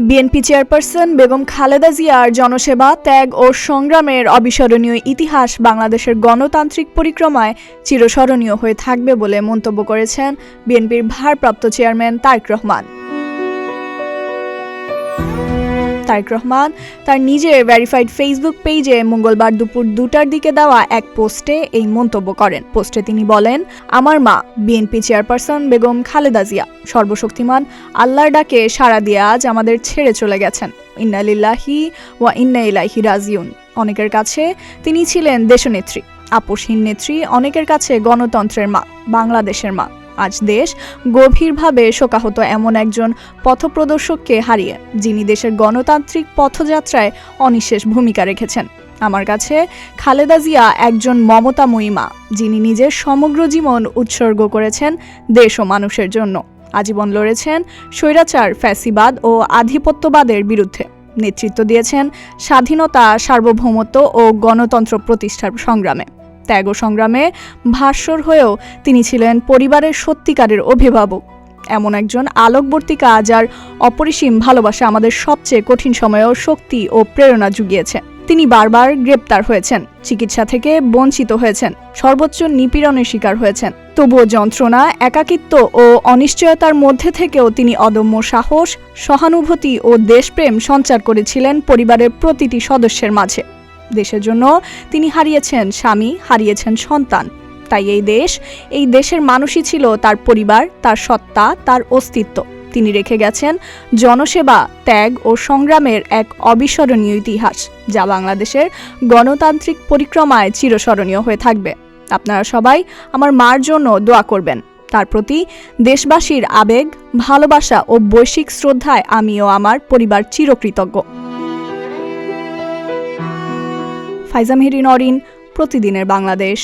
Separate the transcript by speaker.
Speaker 1: BNP chairperson Begum Khaleda জিয়ার জনসেবা, ত্যাগ ও সংগ্রামের অবিস্মরণীয় ইতিহাস বাংলাদেশের গণতান্ত্রিক পরিক্রমায় চিরস্মরণীয় হয়ে থাকবে বলে মন্তব্য করেছেন বিএনপির ভারপ্রাপ্ত চেয়ারম্যান তারেক রহমান। তারেক রহমান তার নিজের ভেরিফাইড ফেসবুক পেজে মঙ্গলবার দুপুর 2টার দিকে দেওয়া এক পোস্টে এই মন্তব্য করেন। পোস্টে তিনি বলেন, আমার মা বিএনপি চেয়ারপারসন বেগম খালেদা জিয়া সর্বশক্তিমান আল্লাহর ডাকে সাড়া দিয়ে আজ আমাদের ছেড়ে চলে গেছেন। ইন্না লিল্লাহি ওয়া ইন্না ইলাইহি রাজিউন। অনেকের কাছে তিনি ছিলেন দেশনেত্রী, আপোষহীন নেত্রী, অনেকের কাছে গণতন্ত্রের মা, বাংলাদেশের মা। আজ দেশ গভীরভাবে শোকাহত এমন একজন পথপ্রদর্শককে হারিয়ে, যিনি দেশের গণতান্ত্রিক পথযাত্রায় অনিঃশেষ ভূমিকা রেখেছেন। আমার কাছে খালেদা জিয়া একজন মমতাময়ী মা, যিনি নিজের সমগ্র জীবন উৎসর্গ করেছেন দেশ ও মানুষের জন্য। আজীবন লড়েছেন স্বৈরাচার, ফ্যাসিবাদ ও আধিপত্যবাদের বিরুদ্ধে। নেতৃত্ব দিয়েছেন স্বাধীনতা, সার্বভৌমত্ব ও গণতন্ত্র প্রতিষ্ঠার সংগ্রামে। ত্যাগ সংগ্রামে ভাস্বর হয়েও তিনি ছিলেন পরিবারের সত্যিকারের অভিভাবক, এমন একজন আলোকবর্তিকা যার অপরিসীম ভালোবাসা আমাদের সবচেয়ে কঠিন সময়েও শক্তি ও প্রেরণা জুগিয়েছে। তিনি বারবার গ্রেপ্তার হয়েছেন, চিকিৎসা থেকে বঞ্চিত হয়েছেন, সর্বোচ্চ নিপীড়নের শিকার হয়েছেন। তবুও যন্ত্রণা, একাকিত্ব ও অনিশ্চয়তার মধ্যে থেকেও তিনি অদম্য সাহস, সহানুভূতি ও দেশপ্রেম সঞ্চার করেছিলেন পরিবারের প্রতিটি সদস্যের মাঝে। দেশের জন্য তিনি হারিয়েছেন স্বামী, হারিয়েছেন সন্তান। তাই এই দেশের মানুষই ছিল তার পরিবার, তার সত্তা, তার অস্তিত্ব। তিনি রেখে গেছেন জনসেবা, ত্যাগ ও সংগ্রামের এক অবিস্মরণীয় ইতিহাস, যা বাংলাদেশের গণতান্ত্রিক পরিক্রমায় চিরস্মরণীয় হয়ে থাকবে। আপনারা সবাই আমার মার জন্য দোয়া করবেন। তার প্রতি দেশবাসীর আবেগ, ভালোবাসা ও বৈশ্বিক শ্রদ্ধায় আমি ও আমার পরিবার চিরকৃতজ্ঞ। ফাইজা মেহেরি নরিন, প্রতিদিনের বাংলাদেশ।